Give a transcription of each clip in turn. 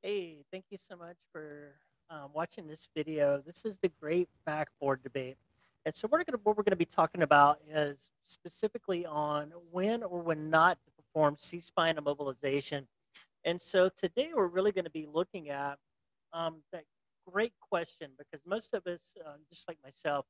Hey, thank you so much for watching this video. This is the great backboard debate. And so what we're gonna be talking about is specifically on when or when not to perform C-spine immobilization. And so today we're really going to be looking at that great question because most of us, just like myself,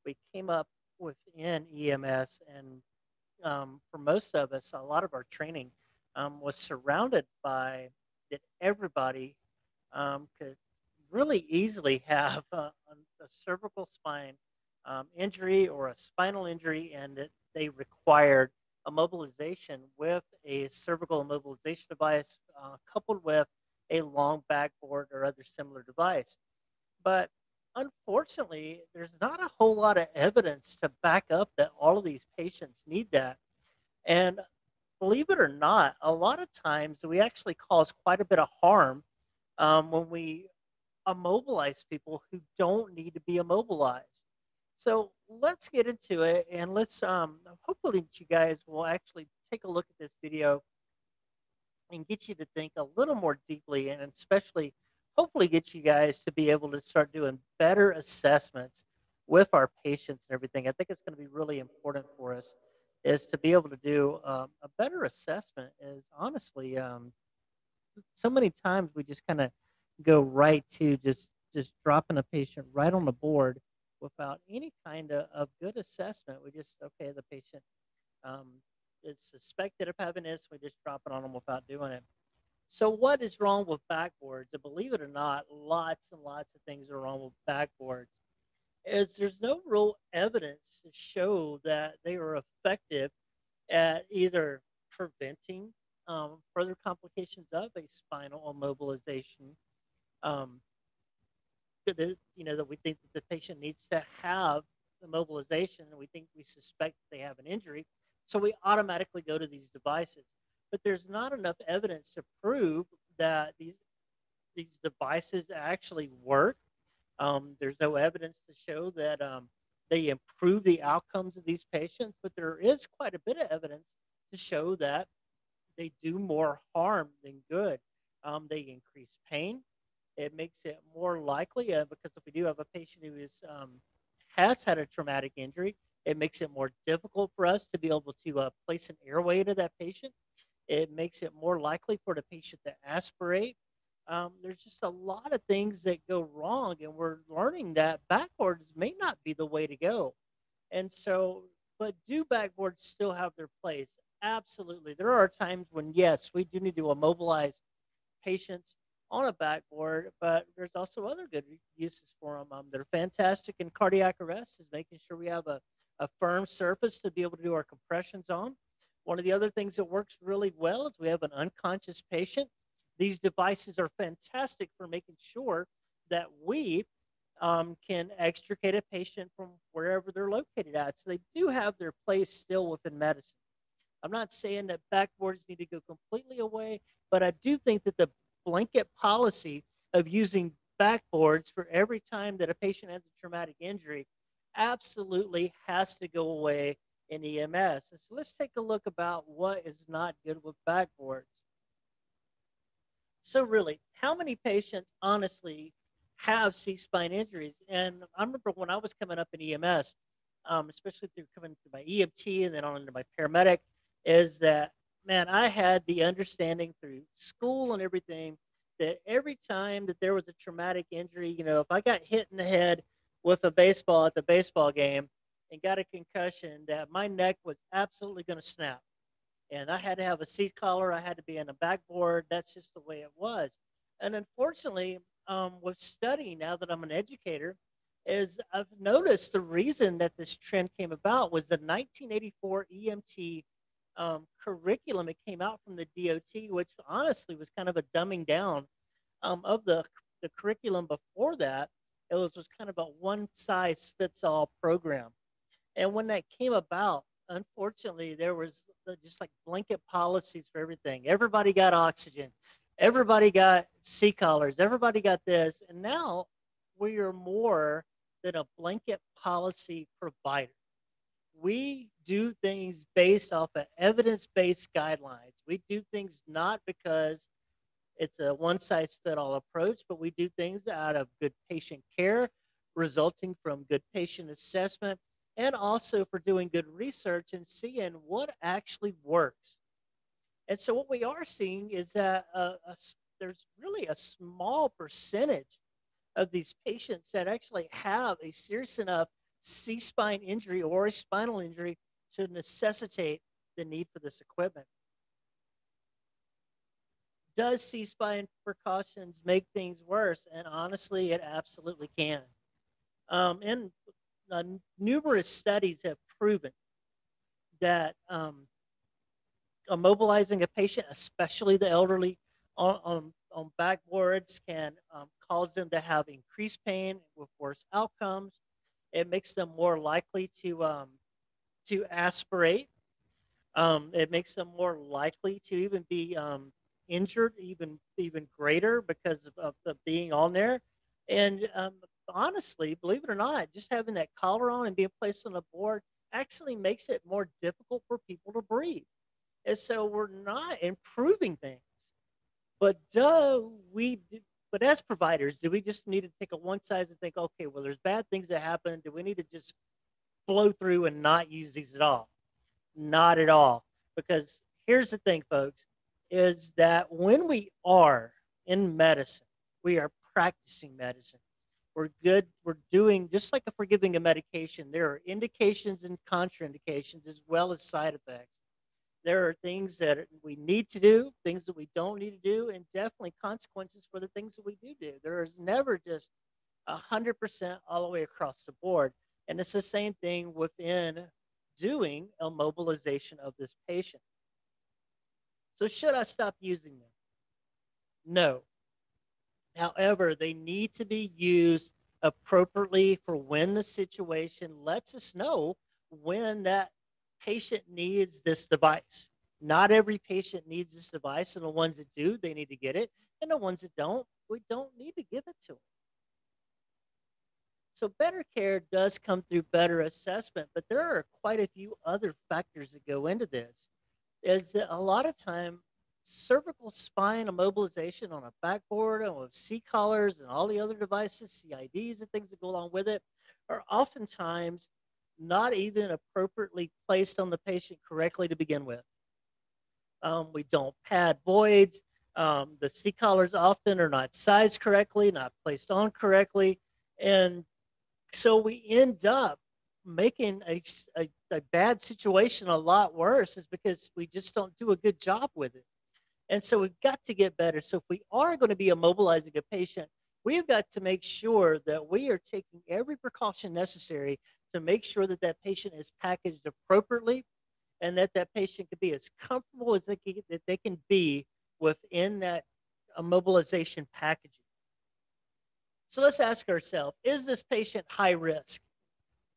we came up within EMS, and for most of us, a lot of our training was surrounded by that everybody could really easily have a cervical spine injury or a spinal injury, and that they required immobilization with a cervical immobilization device coupled with a long backboard or other similar device. But unfortunately, there's not a whole lot of evidence to back up that all of these patients need that. And believe it or not, a lot of times we actually cause quite a bit of harm when we immobilize people who don't need to be immobilized. So let's get into it, and let's hopefully that you guys will actually take a look at this video and get you to think a little more deeply, and especially hopefully get you guys to be able to start doing better assessments with our patients and everything. I think it's going to be really important for us is to be able to do a better assessment. Is honestly, so many times we just kind of go right to just dropping a patient right on the board without any kind of good assessment. We just okay, the patient um, is suspected of having this. We just drop it on them without doing it. So what is wrong with backboards? And believe it or not, lots and lots of things are wrong with backboards. Is there's no real evidence to show that they are effective at either preventing further complications of a spinal immobilization. Um, that we think that the patient needs to have immobilization, and we suspect they have an injury, so we automatically go to these devices. But there's not enough evidence to prove that these devices actually work. There's no evidence to show that they improve the outcomes of these patients, but there is quite a bit of evidence to show that they do more harm than good. They increase pain. It makes it more likely because if we do have a patient who has had a traumatic injury, it makes it more difficult for us to be able to place an airway to that patient. It makes it more likely for the patient to aspirate. There's just a lot of things that go wrong, and we're learning that backboards may not be the way to go. And so, but do backboards still have their place? Absolutely. There are times when, yes, we do need to immobilize patients on a backboard, but there's also other good uses for them. They're fantastic in cardiac arrest, is making sure we have a firm surface to be able to do our compressions on. One of the other things that works really well is we have an unconscious patient. These devices are fantastic for making sure that we can extricate a patient from wherever they're located at. So they do have their place still within medicine. I'm not saying that backboards need to go completely away, but I do think that the blanket policy of using backboards for every time that a patient has a traumatic injury absolutely has to go away in EMS. And so let's take a look about what is not good with backboards. So really, how many patients honestly have C-spine injuries? And I remember when I was coming up in EMS, especially through coming through my EMT and then on into my paramedic, is that man, I had the understanding through school and everything that every time that there was a traumatic injury, if I got hit in the head with a baseball at the baseball game and got a concussion, that my neck was absolutely going to snap, and I had to have a seat collar. I had to be in a backboard. That's just the way it was. And unfortunately, with studying now that I'm an educator, is I've noticed the reason that this trend came about was the 1984 EMT curriculum. It came out from the DOT, which honestly was kind of a dumbing down of the curriculum before that. It was kind of a one size fits all program. And when that came about, unfortunately, there was just like blanket policies for everything. Everybody got oxygen. Everybody got sea collars. Everybody got this. And now we are more than a blanket policy provider. We do things based off of evidence based guidelines. We do things not because It's a one-size-fit-all approach, but we do things out of good patient care, resulting from good patient assessment, and also for doing good research and seeing what actually works. And so what we are seeing is that there's really a small percentage of these patients that actually have a serious enough C-spine injury or a spinal injury to necessitate the need for this equipment. Does C-spine precautions make things worse? And honestly, it absolutely can. And numerous studies have proven that immobilizing a patient, especially the elderly, on backboards can cause them to have increased pain with worse outcomes. It makes them more likely to aspirate. It makes them more likely to even be injured, even greater because of being on there. And honestly, believe it or not, just having that collar on and being placed on a board actually makes it more difficult for people to breathe. And so we're not improving things. But but as providers, do we just need to take a one size and think, okay, well, there's bad things that happen. Do we need to just blow through and not use these at all? Not at all. Because here's the thing, folks, is that when we are in medicine, we are practicing medicine. We're good. We're doing just like if we're giving a medication, there are indications and contraindications as well as side effects. There are things that we need to do, things that we don't need to do, and definitely consequences for the things that we do. There is never just 100% all the way across the board. And it's the same thing within doing a mobilization of this patient. So should I stop using them? No. However, they need to be used appropriately for when the situation lets us know when that patient needs this device. Not every patient needs this device, and the ones that do, they need to get it. And the ones that don't, we don't need to give it to them. So better care does come through better assessment, but there are quite a few other factors that go into this. Is that a lot of time cervical spine immobilization on a backboard and with C collars and all the other devices, CIDs and things that go along with it, are oftentimes not even appropriately placed on the patient correctly to begin with. We don't pad voids. The C collars often are not sized correctly, not placed on correctly. And so we end up making a bad situation a lot worse is because we just don't do a good job with it. And so we've got to get better. So if we are going to be immobilizing a patient, we've got to make sure that we are taking every precaution necessary to make sure that that patient is packaged appropriately and that that patient can be as comfortable as they can be within that immobilization packaging. So let's ask ourselves, is this patient high risk?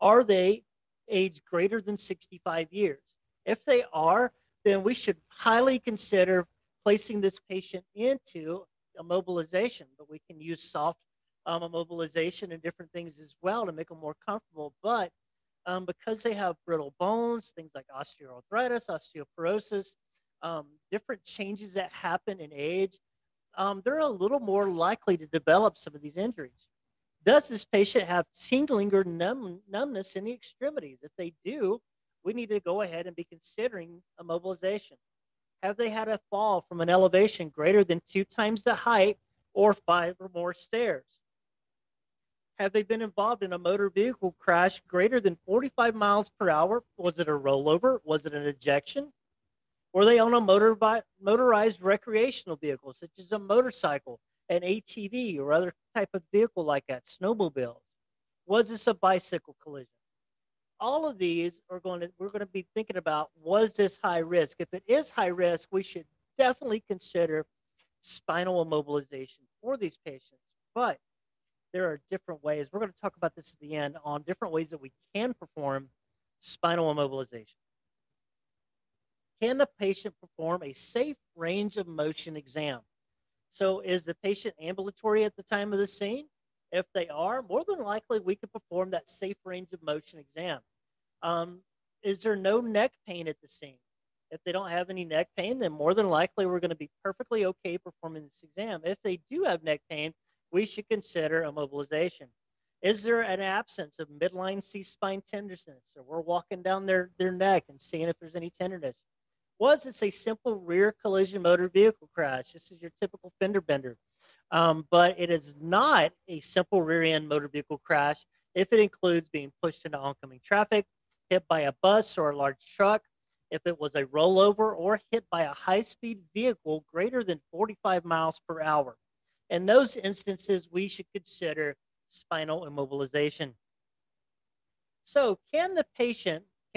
Are they age greater than 65 years? If they are, then we should highly consider placing this patient into immobilization. But we can use soft immobilization and different things as well to make them more comfortable. But because they have brittle bones, things like osteoarthritis, osteoporosis, different changes that happen in age, they're a little more likely to develop some of these injuries. Does this patient have tingling or numbness in the extremities? If they do, we need to go ahead and be considering immobilization. Have they had a fall from an elevation greater than 2 times the height or 5 or more stairs? Have they been involved in a motor vehicle crash greater than 45 miles per hour? Was it a rollover? Was it an ejection? Were they on a motorized recreational vehicle, such as a motorcycle, an ATV, or other type of vehicle like that, snowmobiles? Was this a bicycle collision? All of these we're going to be thinking about, was this high risk? If it is high risk, we should definitely consider spinal immobilization for these patients. But there are different ways. We're going to talk about this at the end on different ways that we can perform spinal immobilization. Can the patient perform a safe range of motion exam? So is the patient ambulatory at the time of the scene? If they are, more than likely we can perform that safe range of motion exam. Is there no neck pain at the scene? If they don't have any neck pain, then more than likely we're going to be perfectly okay performing this exam. If they do have neck pain, we should consider immobilization. Is there an absence of midline C-spine tenderness? So we're walking down their neck and seeing if there's any tenderness. Was this a simple rear collision motor vehicle crash? This is your typical fender bender. But it is not a simple rear end motor vehicle crash if it includes being pushed into oncoming traffic, hit by a bus or a large truck, if it was a rollover, or hit by a high speed vehicle greater than 45 miles per hour. In those instances, we should consider spinal immobilization. So, can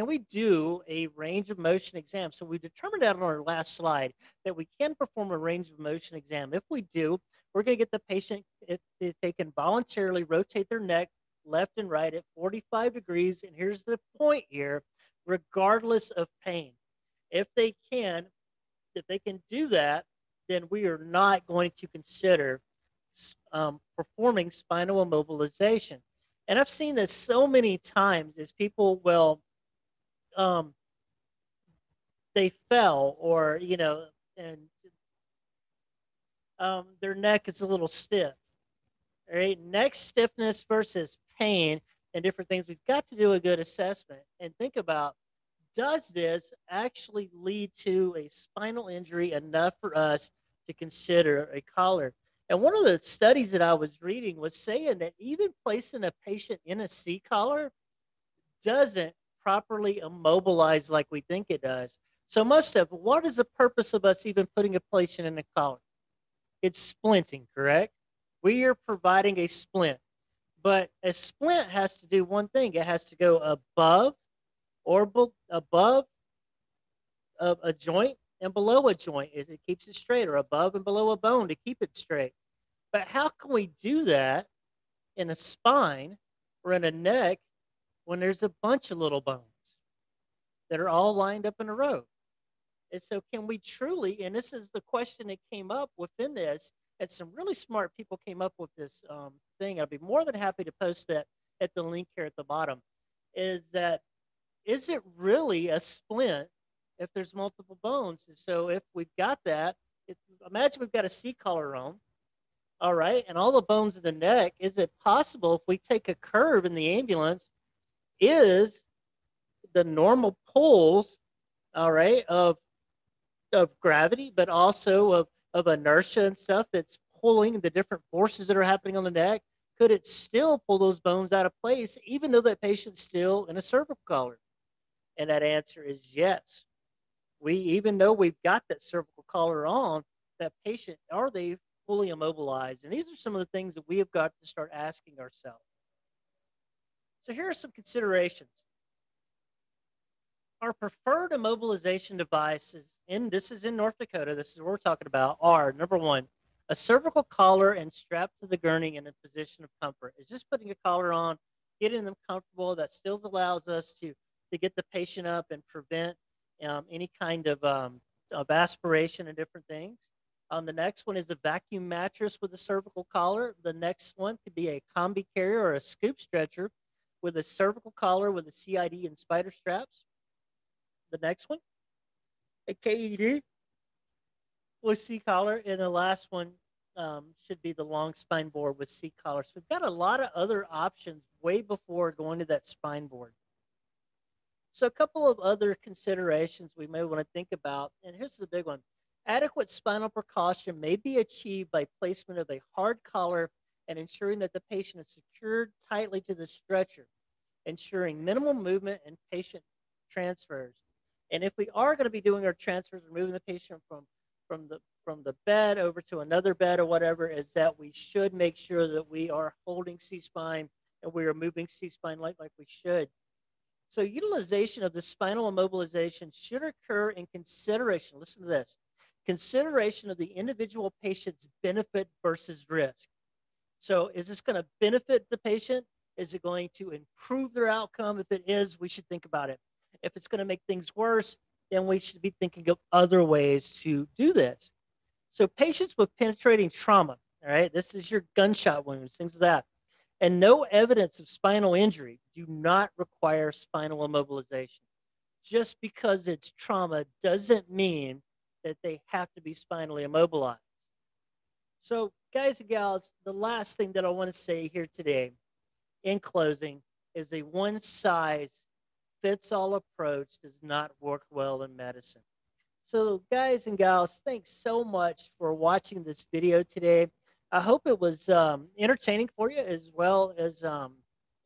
we do a range of motion exam? So, we determined out on our last slide that we can perform a range of motion exam. If we do, we're going to get the patient, if they can voluntarily rotate their neck left and right at 45 degrees. And here's the point here, regardless of pain. If they can do that, then we are not going to consider performing spinal immobilization. And I've seen this so many times as people will, they fell or, and their neck is a little stiff. All right, neck stiffness versus pain and different things. We've got to do a good assessment and think about, does this actually lead to a spinal injury enough for us to consider a collar? And one of the studies that I was reading was saying that even placing a patient in a C collar doesn't properly immobilize like we think it does. So what is the purpose of us even putting a patient in a collar? It's splinting, correct? We are providing a splint. But a splint has to do one thing. It has to go above a joint and below a joint as it keeps it straight, or above and below a bone to keep it straight. But how can we do that in a spine or in a neck when there's a bunch of little bones that are all lined up in a row? And so can we truly, and this is the question that came up within this, and some really smart people came up with this thing. I'd be more than happy to post that at the link here at the bottom, is it really a splint if there's multiple bones? And so if we've got that, imagine we've got a C collar on, all right, and all the bones in the neck, is it possible if we take a curve in the ambulance, is the normal pulls, all right, of gravity, but also of inertia and stuff that's pulling the different forces that are happening on the neck, could it still pull those bones out of place even though that patient's still in a cervical collar? And that answer is yes. Even though we've got that cervical collar on, that patient, are they fully immobilized? And these are some of the things that we have got to start asking ourselves. So here are some considerations. Our preferred immobilization devices, this is in North Dakota, this is what we're talking about, are, number one, a cervical collar and strap to the gurney in a position of comfort. It's just putting a collar on, getting them comfortable. That still allows us to get the patient up and prevent any kind of aspiration and different things. The next one is a vacuum mattress with a cervical collar. The next one could be a combi carrier or a scoop stretcher with a cervical collar with a CID and spider straps. The next one, a KED with C collar, and the last one should be the long spine board with C collar. So we've got a lot of other options way before going to that spine board. So a couple of other considerations we may want to think about, and here's the big one. Adequate spinal precaution may be achieved by placement of a hard collar and ensuring that the patient is secured tightly to the stretcher, ensuring minimal movement and patient transfers. And if we are going to be doing our transfers, moving the patient from the bed over to another bed or whatever, is that we should make sure that we are holding C-spine and we are moving C-spine like we should. So utilization of the spinal immobilization should occur in consideration, listen to this, consideration of the individual patient's benefit versus risk. So is this going to benefit the patient? Is it going to improve their outcome? If it is, we should think about it. If it's going to make things worse, then we should be thinking of other ways to do this. So patients with penetrating trauma, all right, this is your gunshot wounds, things like that, and no evidence of spinal injury do not require spinal immobilization. just because it's trauma doesn't mean that they have to be spinally immobilized. So, guys and gals, the last thing that I want to say here today in closing is a one size fits all approach does not work well in medicine. So, guys and gals, thanks so much for watching this video today. I hope it was entertaining for you as well as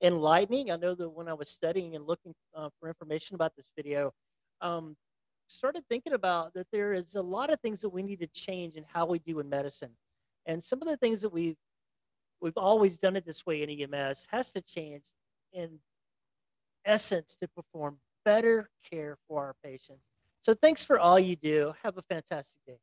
enlightening. I know that when I was studying and looking for information about this video, um, started thinking about that there is a lot of things that we need to change in how we do in medicine. And some of the things that we've always done it this way in EMS has to change in essence to perform better care for our patients. So thanks for all you do. Have a fantastic day.